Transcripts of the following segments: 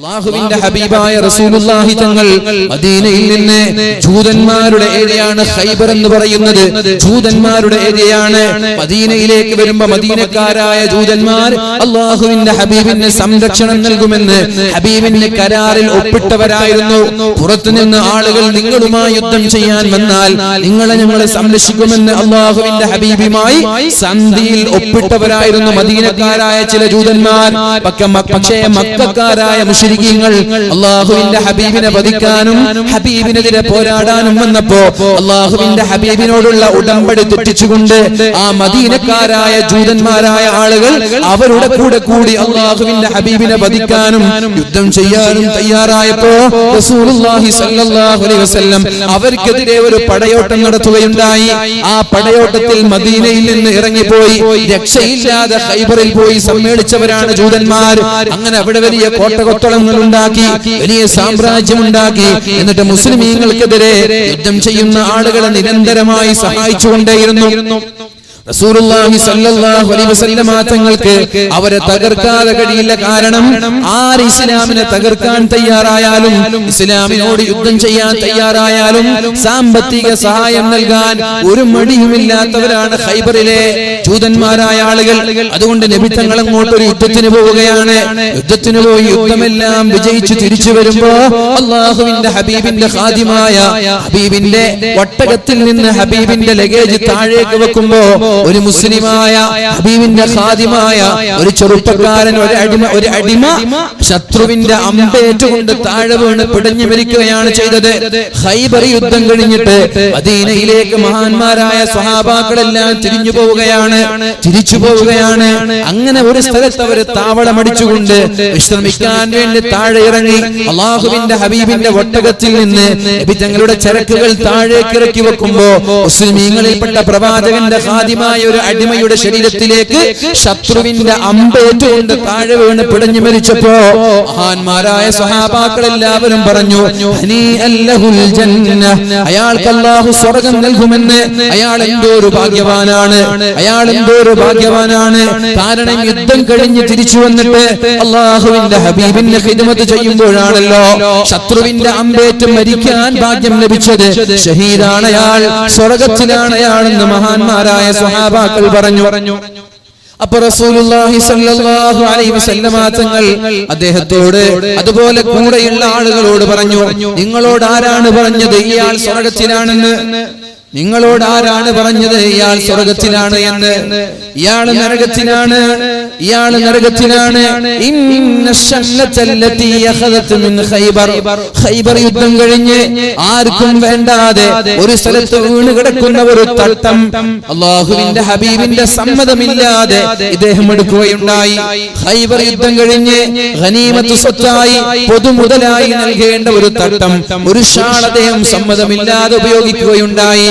അല്ലാഹുവിന്റെ ഹബീബായ റസൂലുള്ളാഹി തങ്ങൾ മദീനയിൽ നിന്ന് ജൂതന്മാരുടെ ഏരിയയാണ് ഖൈബർ എന്ന് പറയുന്നത്. ജൂതന്മാരുടെ ഏരിയയാണ്. മദീനയിലേക്ക് വരുമ്പോൾ മദീനക്കാരായ ജൂതന്മാർ അല്ലാഹുവിന്റെ ഹബീബിന് സംരക്ഷണം നൽകുമെന്ന് ഹബീബിന്റെ കരാറിൽ ഒപ്പിട്ടവരായിരുന്നു. പുറത്തുനിന്ന് ആളുകൾ നിങ്ങളുമായി യുദ്ധം ചെയ്യാൻ വന്നാൽ ഞങ്ങളെ സംരക്ഷിക്കുമെന്ന് അല്ലാഹുവിന്റെ ഹബീബുമായി സന്ധിയിൽ ഒപ്പിട്ടവരായിരുന്നു മദീനക്കാരായ ചില ജൂതന്മാർ. പക്ഷേ മക്കക്കാരായ മുശ്രിക്കീങ്ങൾ അല്ലാഹുവിന്റെ ഹബീബിനെ വധിക്കാനും ഹബീബിനെതിരെ പോരാടാനും വന്നപ്പോ അല്ലാഹുവിന്റെ ഹബീബിനോടുള്ള ഉടമ്പടി തെറ്റിച്ചുകൊണ്ട് ആ മദീനക്കാരായ ജൂതന്മാരായ ആളുകൾ അവരുടെ കൂടി അല്ലാഹുവിന്റെ ഹബീബിനെ വധിക്കാനും യുദ്ധം ചെയ്യാനും തയ്യാറായപ്പോ റസൂലുള്ളാഹി സ്വല്ലല്ലാഹു അലൈഹി വസല്ലം അവർക്കെതിരെ ഒരു പടയോട്ടം നടത്തുകയുണ്ടായി. ആ പടയോട്ടത്തിൽ മദീനയിൽ നിന്ന് ഇറങ്ങിപ്പോയി രക്ഷയില്ലാതെ ഖൈബറിൽ പോയി സമ്മേളിച്ചവരാണ് ജൂതന്മാർ. അങ്ങനെ അവിടെ വലിയ കോട്ടകൊത്തളങ്ങൾ ഉണ്ടാക്കി, വലിയ സാമ്രാജ്യമുണ്ടാക്കി. എന്നിട്ട് മുസ്ലിമീങ്ങൾക്കെതിരെ യുദ്ധം ചെയ്യുന്ന ആളുകളെ നിരന്തരമായി സഹായിച്ചുകൊണ്ടേയിരുന്നു. റസൂലുള്ളാഹി സ്വല്ലല്ലാഹു അലൈഹി വസല്ലം തങ്ങൾക്ക് അവരെ തകർക്കാതെ കഴിയില്ല. കാരണം ആര് ഇസ്ലാമിനെ തകർക്കാൻ തയ്യാറായാലും, ഇസ്ലാമിനോട് യുദ്ധം ചെയ്യാൻ തയ്യാറായാലും സാമ്പത്തിക സഹായം നൽകാൻ ഒരു മടിയുമില്ലാത്തവരാണ് ഖൈബറിലെ ജൂതന്മാരായ ആളുകൾ. അതുകൊണ്ട് നബി തങ്ങൾ അങ്ങോട്ട് ഒരു യുദ്ധത്തിന് പോവുകയാണ്. യുദ്ധത്തിന് പോയി യുദ്ധമെല്ലാം വിജയിച്ചു തിരിച്ചു വരുമ്പോ അല്ലാഹുവിന്റെ ഹബീബിന്റെ ഖാദിമായ ഹബീബിന്റെ ഒട്ടകത്തിൽ നിന്ന് ഹബീബിന്റെ ലഗേജ് താഴേക്ക് വെക്കുമ്പോ ഒരു മുസ്ലിമായ ഹബീബിന്റെ ഖാദിമായ ഒരു ചെറുപ്പക്കാരൻ, ഒരു അടിമ ശത്രുവിന്റെ അമ്പേറ്റുകൊണ്ട് താഴെ വീണ് പിടഞ്ഞു മരിക്കുകയാണ് ചെയ്തത്. ഖൈബർ യുദ്ധം കഴിഞ്ഞിട്ട് മദീനയിലേക്ക് മഹാന്മാരായ സ്വഹാബാക്കളെല്ലാം തിരിച്ചു പോവുകയാണ്. അങ്ങനെ ഒരു സ്ഥലത്ത് അവർ താവളമടിച്ചുകൊണ്ട് വിശ്രമിക്കാൻ വേണ്ടി താഴെ ഇറങ്ങി. അല്ലാഹുവിന്റെ ഹബീബിന്റെ ഒട്ടകത്തിൽ നിന്ന് നബി തങ്ങളുടെ ചരക്കുകൾ താഴേക്ക് ഇറക്കി വെക്കുമ്പോ മുസ്ലിമീങ്ങളിൽപ്പെട്ട പ്രവാചകന്റെ ഖാദിമായ ഒരു അടിമയുടെ ശരീരത്തിലേക്ക് ശത്രുവിന്റെ അമ്പേറ്റുകൊണ്ട് താഴെ വീണ് പിടഞ്ഞു മരിച്ചപ്പോ മഹാന്മാരായ സ്വഹാബാക്കൾ എല്ലാവരും പറഞ്ഞു, അയാൾക്ക് അല്ലാഹു സ്വർഗ്ഗം നൽകുമെന്ന്. അയാൾ എന്തോ ഒരു ഭാഗ്യവാനാണ്. കാരണം യുദ്ധം കഴിഞ്ഞ് തിരിച്ചു വന്നിട്ട് അല്ലാഹുവിന്റെ ഹബീബിന്റെ ഖിദ്മത്ത് ചെയ്യുമ്പോഴാണല്ലോ ശത്രുവിന്റെ അമ്പേറ്റ് മരിക്കാൻ ഭാഗ്യം ലഭിച്ചത്. ഷഹീദാണ് അയാൾ, സ്വർഗ്ഗത്തിലാണ് അയാളെന്ന് മഹാന്മാരായ സ്വഹാബാക്കൾ പറഞ്ഞു. അപ്പൊ റസൂലുള്ളാഹി സ്വല്ലല്ലാഹു അലൈഹി വസല്ലം തങ്ങൾ അദ്ദേഹത്തോട് അതുപോലെ കൂടെയുള്ള ആളുകളോട് പറഞ്ഞു, നിങ്ങളോട് ആരാണ് പറഞ്ഞത് ഇയാൾ സ്വർഗ്ഗത്തിലാണെന്ന്? നിങ്ങളോട് ആരാണ് പറഞ്ഞത് ഇയാൾ സ്വർഗ്ഗത്തിലാണ് എന്ന്? ഇയാള് നരകത്തിലാണ്. ഖൈബർ യുദ്ധം കഴിഞ്ഞ് ആർക്കും വേണ്ടാതെ ഒരു സ്ഥലത്ത് വീണ് കിടക്കുന്ന ഒരു തട്ടം അല്ലാഹുവിന്റെ ഹബീബിന്റെ സമ്മതമില്ലാതെ ഇദ്ദേഹം എടുക്കുകയുണ്ടായി. ഖൈബർ യുദ്ധം കഴിഞ്ഞ് ഗനീമത്ത് സ്വത്തായി പൊതുമുതലായി നൽകേണ്ട ഒരു തട്ടം, ഒരു ഷാൾ അദ്ദേഹം സമ്മതമില്ലാതെ ഉപയോഗിക്കുകയുണ്ടായി.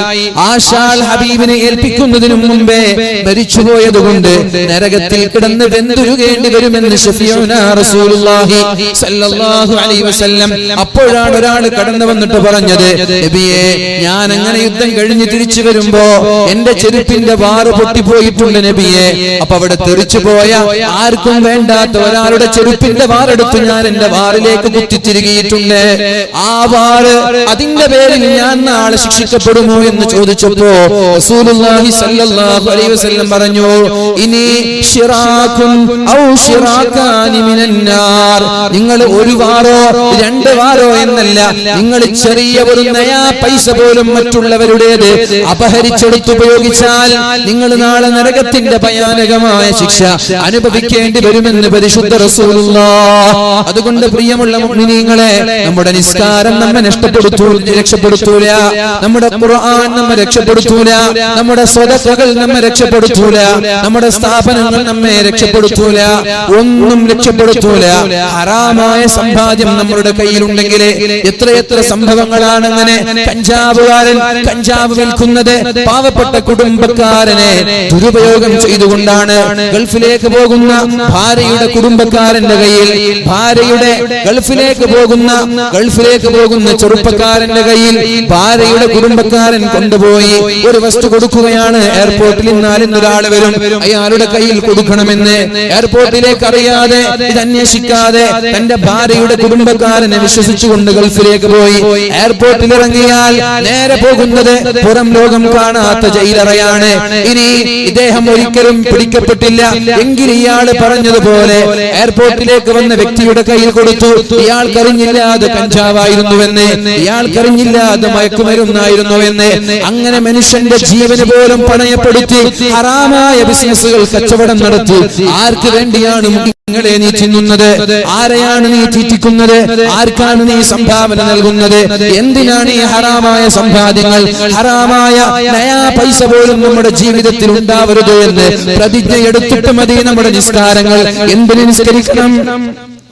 ആ ഷാൾ ഹബീബിനെ ഏൽപ്പിക്കുന്നതിനു മുമ്പേ മരിച്ചുപോയതുകൊണ്ട് നരകത്തിൽ കിടന്ന് വെന്തുരുകേണ്ടി വരുമെന്ന് ശഫീഉനാ റസൂലുള്ളാഹി സ്വല്ലല്ലാഹു അലൈഹി വസല്ലം. അപ്പോഴാണ് ഒരാൾ കടന്നു വന്നിട്ട് പറഞ്ഞത്, നബിയേ, ഞാൻ അങ്ങനെ യുദ്ധം കഴിഞ്ഞ് തിരിച്ചു വരുമ്പോ എന്റെ ചെരുപ്പിന്റെ വാറ് പൊട്ടിപ്പോയിട്ടുണ്ട് നബിയേ. അപ്പൊ അവിടെ തെറിച്ചു പോയ ആർക്കും വേണ്ടാത്ത ഒരാളുടെ ചെരുപ്പിന്റെ വാറെടുത്ത് ഞാൻ എന്റെ വാറിലേക്ക് കുത്തിത്തിരികിയിട്ടുണ്ട്. ആ വാറ്, അതിന്റെ പേരിൽ ഞാൻ നാളെ ശിക്ഷിക്കപ്പെടുമോ എന്ന് ചോദിച്ചപ്പോ റസൂലുള്ളാഹി സ്വല്ലല്ലാഹു അലൈഹി വസല്ലം പറഞ്ഞു, ഇനി നിങ്ങൾ ഒരു വാറോ രണ്ട് വാറോ എന്നല്ല, നിങ്ങൾ ചെറിയ ഒരു നയാ പൈസ പോലും മറ്റുള്ളവരുടേത് അപഹരിച്ചെടുത്തുപയോഗിച്ചാൽ നിങ്ങൾ നാളെ നരകത്തിന്റെ ഭയാനകമായ ശിക്ഷ അനുഭവിക്കേണ്ടി വരുമെന്ന് പരിശുദ്ധ റസൂലുള്ളാഹ്. അതുകൊണ്ട് പ്രിയമുള്ള മുഅ്മിനീങ്ങളെ, നമ്മുടെ നിസ്കാരം നമ്മെ രക്ഷപ്പെടുത്തൂല, നമ്മുടെ ഖുർആൻ നമ്മെ രക്ഷപ്പെടുത്തൂല, നമ്മുടെ സ്വതക്കകൾ നമ്മെ രക്ഷപ്പെടുത്തൂല, നമ്മുടെ സ്ഥാപനങ്ങൾ നമ്മെ രക്ഷപ്പെടുത്തൂല, ഒന്നും രക്ഷപ്പെടുത്തൂല. ഹറാമായ സമ്പാദ്യം നമ്മുടെ കയ്യിലുണ്ടെങ്കിൽ എത്രയെത്ര സംഭവങ്ങളാണ് അങ്ങനെ. കഞ്ചാവുകാരൻ കഞ്ചാവ് വിൽക്കുന്നത് പാവപ്പെട്ട കുടുംബക്കാരനെ ദുരുപയോഗം ചെയ്തുകൊണ്ടാണ്. ഗൾഫിലേക്ക് പോകുന്ന ഭാര്യയുടെ കുടുംബക്കാരന്റെ കയ്യിൽ ഭാര്യയുടെ ഗൾഫിലേക്ക് പോകുന്ന ചെറുപ്പക്കാരന്റെ കയ്യിൽ ഭാര്യയുടെ കുടുംബക്കാരൻ കൊണ്ടുപോയി ഒരു വസ്തു കൊടുക്കുകയാണ്. എയർപോർട്ടിൽ ഒരാൾ വരും, അയാളുടെ കയ്യിൽ കൊടുക്കണമെന്ന്. എയർപോർട്ടിലേക്ക് അറിയാതെ ഇത് അന്വേഷിക്കാതെ തന്റെ ഭാര്യയുടെ കുടുംബക്കാരനെ വിശ്വസിച്ചുകൊണ്ട് ഗൾഫിലേക്ക് പോയി. എയർപോർട്ടിൽ ഇറങ്ങിയാൽ നേരെ പോകുന്നത് പുറം ലോകം കാണാത്ത ജയിലറയാണ്. ഇനി ഇദ്ദേഹം ഒരിക്കലും പിടിക്കപ്പെട്ടില്ല എങ്കിൽ ഇയാൾ പറഞ്ഞതുപോലെ എയർപോർട്ടിലേക്ക് വന്ന വ്യക്തിയുടെ കയ്യിൽ കൊടുത്തു. ഇയാൾക്കറിഞ്ഞില്ല അത് കഞ്ചാവായിരുന്നുവെന്ന്, ഇയാൾക്കറിഞ്ഞില്ല അത് മയക്കുമരുന്നായിരുന്നുവെന്ന്. അങ്ങനെ മനുഷ്യന്റെ ജീവന് പോലും പണയപ്പെടുത്തി ഹറാമായ ബിസിനസ്സുകൾ കച്ചവടം നടത്തി. ആർക്ക് വേണ്ടിയാണ് നിങ്ങളെ നീ തിന്നുന്നത്? ആരെയാണ് നീ തീറ്റിക്കുന്നത്? ആർക്കാണ് നീ സംഭാവന നൽകുന്നത്? എന്തിനാണ് ഈ ഹറാമായ സമ്പാദ്യങ്ങൾ, ഹറാമായ നയാ പൈസ പോലും നമ്മുടെ ജീവിതത്തിൽ ഉണ്ടാവരുത് എന്ന് പ്രതിജ്ഞ എടുത്തിട്ട് മതി നമ്മുടെ നിസ്കാരങ്ങൾ.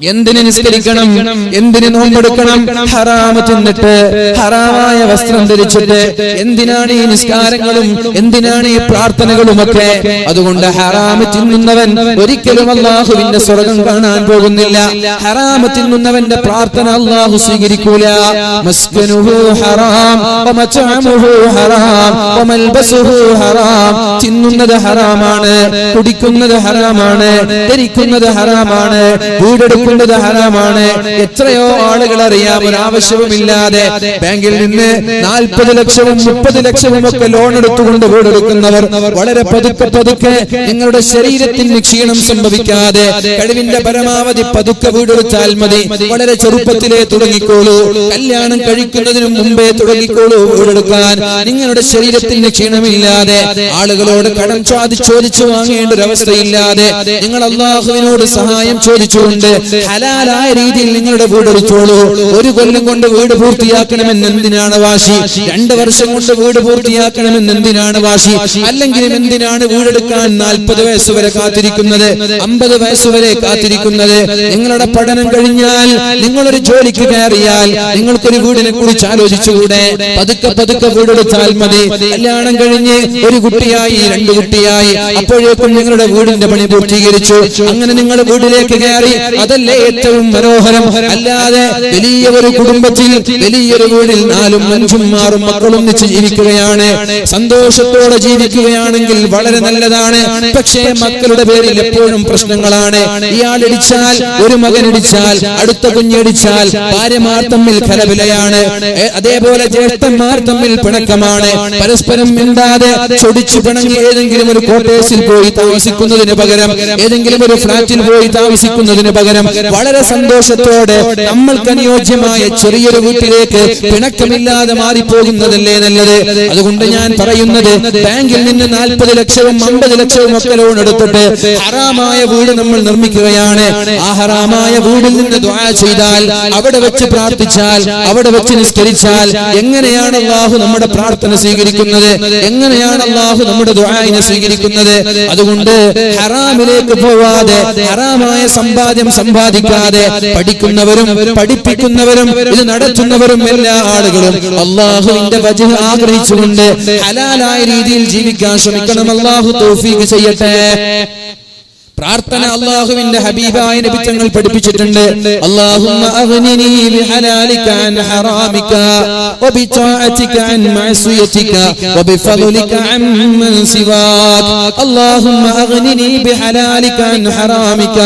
എന്തിന് നിസ്കരിക്കണം? എന്തിന് നോമ്പെടുക്കണം? ഹറാമ് തിന്നിട്ട്, ഹറാമായ വസ്ത്രം ധരിച്ചിട്ട് എന്തിനാണ് ഈ നിസ്കാരങ്ങളും എന്തിനാണ് ഈ പ്രാർത്ഥനകളും ഒക്കെ? അതുകൊണ്ട് ഹറാമ് തിന്നുന്നവൻ ഒരിക്കലും അല്ലാഹുവിന്റെ സ്വർഗ്ഗം കാണാൻ പോകുന്നില്ല. ഹറാമ് തിന്നുന്നവന്റെ പ്രാർത്ഥന അല്ലാഹു സ്വീകരിക്കൂല. മസ്കനുഹു ഹറാം വമത്അമുഹു ഹറാം വമൽബസുഹു ഹറാം. തിന്നുന്നത് ഹറാമാണ്, കുടിക്കുന്നത് ഹറാമാണ്, ധരിക്കുന്നത് ഹറാമാണ്, വീടെടുക്കുന്നത് ഹറാമാണ്. എത്രയോ ആളുകൾ അറിയാം, ഒരു ആവശ്യവുമില്ലാതെ ബാങ്കിൽ നിന്ന് 40 ലക്ഷവും 30 ലക്ഷവും ഒക്കെ ലോൺ എടുത്തുകൊണ്ട് വീടെടുക്കുന്നവർ. വളരെ പതുക്കെ നിങ്ങളുടെ ശരീരത്തിന് ക്ഷീണം സംഭവിക്കാതെ കഴിവിന്റെ പരമാവധി പതുക്കെ വീടെടുത്താൽ മതി. വളരെ ചെറുപ്പത്തിലേ തുടങ്ങിക്കോളൂ, കല്യാണം കഴിക്കുന്നതിന് മുമ്പേ തുടങ്ങിക്കോളൂ വീടെടുക്കാൻ. നിങ്ങളുടെ ശരീരത്തിന് ക്ഷീണമില്ലാതെ ആളുകളോട് കടം ചോദിച്ചു വാങ്ങേണ്ട ഒരു അവസ്ഥയില്ലാതെ നിങ്ങൾ അല്ലാഹുവിനോട് സഹായം ചോദിച്ചുകൊണ്ട് ഹലാലായ രീതിയിൽ നിങ്ങളുടെ വീട് എടുത്തോളൂ. 1 കൊല്ലം കൊണ്ട് വീട് പൂർത്തിയാക്കണമെന്ന് എന്തിനാണ് വാശി? 2 വർഷം കൊണ്ട് വീട് പൂർത്തിയാക്കണമെന്ന് എന്തിനാണ് വാശി? അല്ലെങ്കിലും എന്തിനാണ് വീടെടുക്കാൻ 40 വയസ്സ് വരെ കാത്തിരിക്കുന്നത്, 50 വയസ്സ് വരെ കാത്തിരിക്കുന്നത്? നിങ്ങളുടെ പഠനം കഴിഞ്ഞാൽ നിങ്ങളൊരു ജോലിക്ക് കയറിയാൽ നിങ്ങൾക്കൊരു വീടിനെ കുറിച്ച് ആലോചിച്ചുകൂടെ? പതുക്കെ വീടെടുത്താൽ മതി. കല്യാണം കഴിഞ്ഞ് 1 കുട്ടിയായി 2 കുട്ടിയായി, അപ്പോഴേക്കും നിങ്ങളുടെ വീടിന്റെ പണി പൂർത്തീകരിച്ചു. അങ്ങനെ നിങ്ങൾ വീട്ടിലേക്ക് കയറി. അതല്ലേ ഏറ്റവും മനോഹരം? അല്ലാതെ വലിയ ഒരു കുടുംബത്തിൽ വലിയൊരു വീടിൽ 4ഉം 5ഉം 6ഉം മക്കളും ഒന്നിച്ച് ജീവിക്കുകയാണ്, സന്തോഷത്തോടെ ജീവിക്കുകയാണെങ്കിൽ വളരെ നല്ലതാണ്. പക്ഷേ മക്കളുടെ പേരിൽ എപ്പോഴും പ്രശ്നങ്ങളാണ്. ഇയാൾ ഇടിച്ചാൽ, ഒരു മകൻ ഇടിച്ചാൽ, അടുത്ത കുഞ്ഞിടിച്ചാൽ ഭാര്യമാർ തമ്മിൽ കലവിലയാണ്. അതേപോലെ ജ്യേഷ്ഠന്മാർ തമ്മിൽ പിണക്കമാണ്. പരസ്പരം മിണ്ടാതെ ചൊടിച്ചു പിണങ്ങി ഏതെങ്കിലും ഒരു ക്വാർട്ടേഴ്സിൽ പോയി താമസിക്കുന്നതിന് പകരം, ഏതെങ്കിലും ഒരു ഫ്ലാറ്റിൽ പോയി താമസിക്കുന്നതിന് പകരം വളരെ സന്തോഷത്തോടെ നമ്മൾക്ക് അനുയോജ്യമായ ചെറിയൊരു വീട്ടിലേക്ക് പിണക്കമില്ലാതെ മാറിപ്പോകുന്നതല്ലേ നല്ലത്? അതുകൊണ്ട് ഞാൻ പറയുന്നത്, ബാങ്കിൽ നിന്ന് 40 ലക്ഷവും 50 ലക്ഷവും ഒക്കെ ലോൺ എടുത്തിട്ട് ഹറാമായ വീട് നമ്മൾ നിർമ്മിക്കുകയാണ്. ആ ഹറാമായ വീടിൽ നിന്ന് ദുആ ചെയ്താൽ, അവിടെ വെച്ച് പ്രാർത്ഥിച്ചാൽ, അവിടെ വെച്ച് നിസ്കരിച്ചാൽ എങ്ങനെയാണ് അല്ലാഹു നമ്മുടെ പ്രാർത്ഥന സ്വീകരിക്കുന്നത്? എങ്ങനെയാണ് അല്ലാഹു നമ്മുടെ ദുആഇനെ സ്വീകരിക്കുന്നത്? അതുകൊണ്ട് ഹറാമിലേക്ക് പോവാതെ, ഹറാമായ സമ്പാദ്യം സമ്പാദിക്കാതെ പഠിക്കുന്നവരും പഠിപ്പിക്കുന്നവരും ഇത് നടത്തുന്നവരും എല്ലാ ആളുകളും അല്ലാഹുവിന്റെ വജ്ഹ് ആഗ്രഹിച്ചുകൊണ്ട് ഹലാലായ രീതിയിൽ ജീവിക്കാൻ ശ്രമിക്കണം. അല്ലാഹു തൗഫീഖ് ചെയ്യട്ടെ. പ്രാർത്ഥന അല്ലാഹുവിന്റെ ഹബീബായ നബി തങ്ങൾ പഠിപ്പിച്ചിട്ടുണ്ട്. അല്ലാഹുമ്മ അഗ്നിനി ബിഹലാലിക അൻ ഹറാമിക വബിതാഅതിക അൻ മഅസിയതിക വബിഫദ്ലിക അമ്മൻ സിവാക. അല്ലാഹുമ്മ അഗ്നിനി ബിഹലാലിക അൻ ഹറാമിക.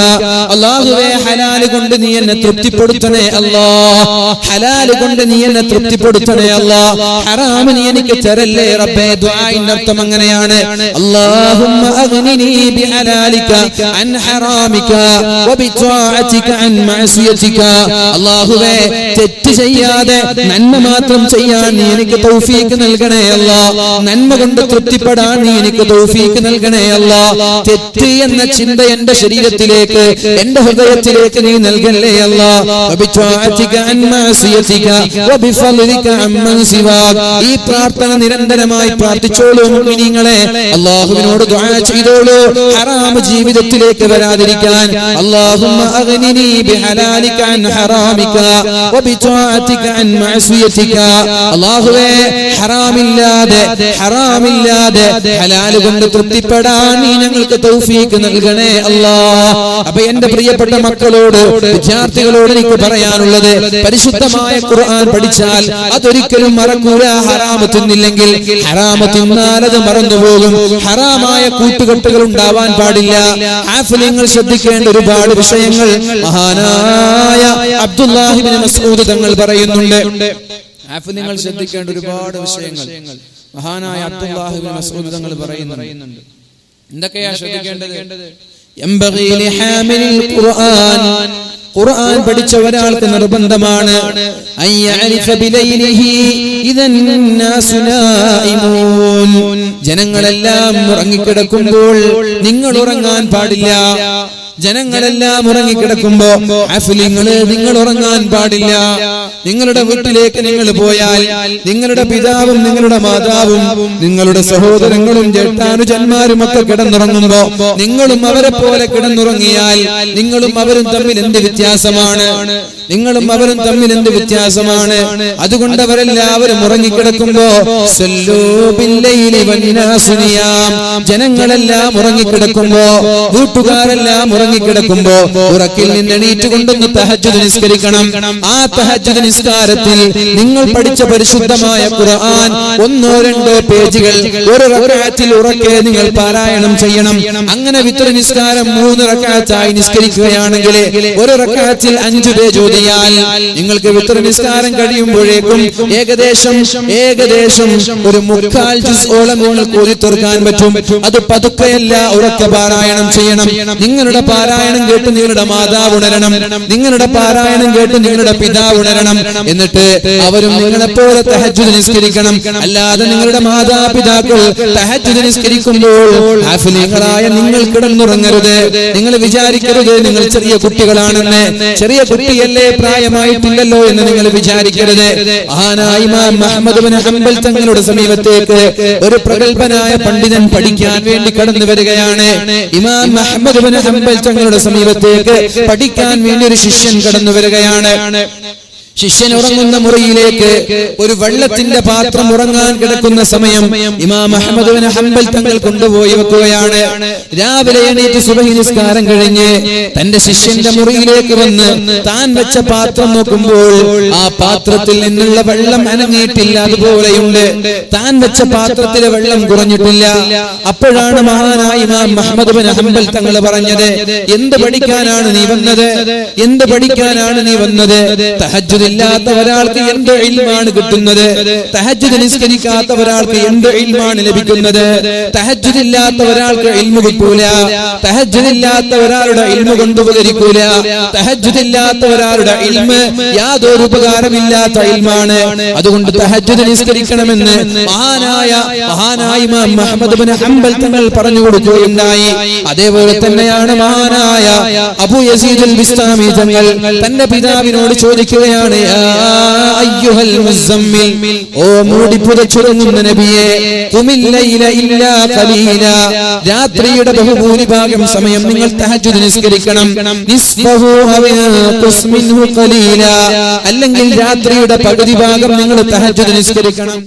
അല്ലാഹുവേ, ഹലാൽ കൊണ്ട് നീ എന്നെ തൃപ്തിപ്പെടുത്തണേ അല്ലാഹ്. ഹലാൽ കൊണ്ട് നീ എന്നെ തൃപ്തിപ്പെടുത്തണേ അല്ലാഹ്. ഹറാം നീ എനിക്ക് തരല്ലേ റബ്ബേ. ദുആഇന്റെ അർത്ഥം അങ്ങനെയാണ്. അല്ലാഹുമ്മ അഗ്നിനി ബിഹലാലിക അൻ ഹറാമിക വബിതാഅതിക അൻ മഅസിയതിക. അല്ലാഹുവേ, തെറ്റ് ചെയ്യാതെ നന്മ മാത്രം ചെയ്യാൻ നീ എനിക്ക് തൗഫീഖ് നൽകണേ അല്ലാഹ്. നന്മ കൊണ്ട് തൃപ്തിപ്പെടാൻ നീ എനിക്ക് തൗഫീഖ് നൽകണേ അല്ലാഹ്. തെറ്റ് എന്ന ചിന്ത എന്റെ ശരീരത്തിലേക്ക്, എന്റെ ഹൃദയത്തിലേക്ക് നീ നൽകല്ലേ അല്ലാഹ്. വബിതാഅതിക അൻ മഅസിയതിക വബിഫദ്ലിക അമ്മൻ സിവാക. ഈ പ്രാർത്ഥന നിരന്തരമായി പ്രാർത്ഥിച്ചോളൂ മുഅ്മിനീങ്ങളെ. അല്ലാഹുവിനോട് ദുആ ചെയ്തോളൂ. ഹറാം ജീവിതത്തിൽ വീട്ടിലേക്ക് വരാതിരിക്കാൻ അല്ലാഹുമ്മ അഗ്നിനി ബിഹലാലിക അൻ ഹറാമിക വബിതാഅതിക അൻ മഅസിയതിക. അല്ലാഹുവേ ഹറാമില്ലാതെ ഹലാൽ കൊണ്ട് തൃപ്തിപ്പെടാൻ നീ ഞങ്ങൾക്ക് തൗഫീഖ് നൽകണേ അല്ലാഹ്. അപ്പോൾ എന്റെ പ്രിയപ്പെട്ട മക്കളോട്, വിദ്യാർത്ഥികളോട് എനിക്ക് പറയാനുള്ളത്, പരിശുദ്ധമായ ഖുർആൻ പഠിച്ചാൽ അതൊരിക്കലും മറക്കൂല. ഹറാമ തിന്നില്ലെങ്കിൽ, ഹറാമ തിന്നാൽ അത് മറന്നുപോകും. ഹറാമായ കൂട്ടുകെട്ടുകൾ ഉണ്ടാവാൻ പാടില്ല. ഹാഫിലിങ്ങൾ ശ്രദ്ധിക്കേണ്ട ഒരുപാട് വിഷയങ്ങൾ മഹാനായ അബ്ദുല്ലാഹി ഇബ്നു മസ്ഊദ് തങ്ങൾ പറയുന്നുണ്ട്. ഹാഫിലിങ്ങൾ ശ്രദ്ധിക്കേണ്ട ഒരുപാട് വിഷയങ്ങൾ മഹാനായ അബ്ദുല്ലാഹി ഇബ്നു മസ്ഊദ് തങ്ങൾ പറയുന്നുണ്ട്. എന്തൊക്കെയാ ശ്രദ്ധിക്കേണ്ടത്? യംബഗി ലിഹാമിലിൽ ഖുർആൻ, ഖുർആൻ പഠിച്ച ഒരാൾക്ക് നിർബന്ധമാണ് അയ്യഅരിഫ ബിലൈലിഹി ഇദൻ നാസു നായിമൂൻ. ജനങ്ങളെല്ലാം ഉറങ്ങിക്കിടക്കുമ്പോൾ നിങ്ങൾ ഉറങ്ങാൻ പാടില്ല. ജനങ്ങളെല്ലാം ഉറങ്ങിക്കിടക്കുമ്പോ നിങ്ങൾ ഉറങ്ങാൻ പാടില്ല. നിങ്ങളുടെ വീട്ടിലേക്ക് നിങ്ങൾ പോയാൽ നിങ്ങളുടെ പിതാവും നിങ്ങളുടെ മാതാവും നിങ്ങളുടെ സഹോദരങ്ങളും ജേഷ്ഠാനുജന്മാരും ഒക്കെ കിടന്നുറങ്ങുമ്പോ നിങ്ങളും അവരെ പോലെ കിടന്നുറങ്ങിയാൽ നിങ്ങളും അവരും തമ്മിൽ എന്ത് വ്യത്യാസമാണ്? അതുകൊണ്ട് അവരെല്ലാവരും ഉറങ്ങിക്കിടക്കുമ്പോ ജനങ്ങളെല്ലാം ഉറങ്ങിക്കിടക്കുമ്പോ, വീട്ടുകാരെല്ലാം ഉറങ്ങിക്കിടക്കുമ്പോ ഉറക്കിൽ നിന്ന് എണീറ്റ് കൊണ്ടൊന്ന് തഹജ്ജുദ് നിസ്കരിക്കണം. ആ തഹജ്ജുദ് നിസ്കാരത്തിൽ നിങ്ങൾ പഠിച്ച പരിശുദ്ധമായ ഖുർആൻ 1-2 പേജുകൾ ഒരു റക്അത്തിൽ ഉറക്കെ നിങ്ങൾ പാരായണം ചെയ്യണം. അങ്ങനെ വിത്ർ നിസ്കാരം 3 റക്അത്തായി നിസ്കരിക്കുകയാണെങ്കിൽ ഒരു റക്അത്തിൽ 5 പേജ് ഓതിയാൽ നിങ്ങൾക്ക് വിത്ർ നിസ്കാരം കഴിയുമ്പോഴേക്കും ഏകദേശം ഒരു 3/4 ജുസ്ഓളം നിങ്ങൾക്ക് ഓതി തീർക്കാൻ പറ്റും. അത് പതുക്കെയല്ല, ഉറക്കെ പാരായണം ചെയ്യണം. നിങ്ങളുടെ പാരായണം കേട്ട് നിങ്ങളുടെ മാതാവ് ഉണരണം, നിങ്ങളുടെ പാരായണം കേട്ട് നിങ്ങളുടെ പിതാവ് ഉണരണം. എന്നിട്ട് അവരും നിങ്ങളെപ്പോലെ തഹജ്ജുദ് നിസ്കരിക്കണം. അല്ലാതെ നിങ്ങളുടെ മാതാപിതാക്കൾ തഹജ്ജുദ് നിസ്കരിക്കുമ്പോൾ ഹാഫിലീങ്ങളായ നിങ്ങൾ കിടന്നുറങ്ങരുത്. നിങ്ങൾ വിചാരിക്കരുത് നിങ്ങൾ ചെറിയ കുട്ടികളാണെന്ന്. ചെറിയ കുട്ടിയല്ലേ, പ്രായമായിട്ടില്ലല്ലോ എന്ന് നിങ്ങൾ വിചാരിക്കരുത്. മഹാനായ ഇമാം അഹ്മദ് ഇബ്നു ഹംബൽ തങ്ങളുടെ സമീപത്തേക്ക് ഒരു പ്രഗൽഭനായ പണ്ഡിതൻ പഠിക്കാൻ വേണ്ടി കടന്നു വരികയാണ്. ഇമാം അഹ്മദ് ഇബ്നു ഹംബൽ തങ്ങളുടെ സമീപത്തേക്ക് പഠിക്കാൻ വേണ്ടി ഒരു ശിഷ്യൻ കടന്നു വരികയാണ്. ശിഷ്യൻ ഉറങ്ങുന്ന മുറിയിലേക്ക് ഒരു വെള്ളത്തിന്റെ പാത്രം ഉറങ്ങാൻ കിടക്കുന്ന സമയം ഇമാം അഹ്മദ് ഇബ്നു ഹംബൽ തങ്ങൾ കൊണ്ടുപോയി വെക്കുകയാണ്. രാവിലെ എണീറ്റ് സുബഹി നിസ്കാരം കഴിഞ്ഞ് തന്റെ ശിഷ്യന്റെ മുറിയിലേക്ക് വന്ന് താൻ വെച്ച പാത്രം നോക്കുമ്പോൾ ആ പാത്രത്തിൽ നിന്നുള്ള വെള്ളം അനങ്ങിയിട്ടില്ല, അതുപോലെയുണ്ട്. താൻ വെച്ച പാത്രത്തിലെ വെള്ളം കുറഞ്ഞിട്ടില്ല. അപ്പോഴാണ് മഹാനായ ഇമാം അഹ്മദ് ഇബ്നു ഹംബൽ തങ്ങൾ പറഞ്ഞത്, എന്ത് പഠിക്കാനാണ് നീ വന്നത്? തഹജ്ജുദ് ഇല്ലാത്ത ഒരാൾക്ക് എന്ത് ഇൽമാണ് കിട്ടുന്നത്? തഹജ്ജുദ് നിസ്കരിക്കാത്ത ഒരാൾക്ക് എന്ത് ഇൽമാണ് ലഭിക്കുന്നത്? തഹജ്ജുദ് ഇല്ലാത്ത ഒരാൾക്ക് ഇൽമു കിട്ടൂല. തഹജ്ജുദ് ഇല്ലാത്ത ഒരാളുടെ ഇൽമു കൊണ്ട് ഉപകരിക്കൂല. തഹജ്ജുദ് ഇല്ലാത്ത ഒരാളുടെ ഇൽമ് യാതൊരു ഉപകാരമില്ലാത്ത ഇൽമാണ്. അതുകൊണ്ട് തഹജ്ജുദ് നിസ്കരിക്കണമെന്ന് മഹാനായ ഇമാം അഹ്മദ് ഇബ്നു ഹംബൽ തങ്ങൾ പറഞ്ഞു കൊടുക്കുകയുണ്ടായി. അതേപോലെ തന്നെയാണ് മഹാനായ അബൂ യസീദ് അൽ ബിസ്താമി തങ്ങൾ തന്റെ പിതാവിനോട് ചോദിക്കുകയാണ്, അയ്യുഹൽ മുസമ്മിൽ, ഓ മൂടി പുതച്ചുറങ്ങുന്ന നബിയേ, ഖുമിൽ ലൈല ഇല്ലാ ഖലീല, രാത്രിയുടെ ബഹുഭൂരിഭാഗം സമയം നിങ്ങൾ തഹജ്ജുദ് നിസ്കരിക്കണം. നിസ്ഫഹു അവ ഖുസ് മിൻഹു ഖലീല, അല്ലെങ്കിൽ രാത്രിയുടെ പകുതി ഭാഗം നിങ്ങൾ തഹജ്ജുദ് നിസ്കരിക്കണം.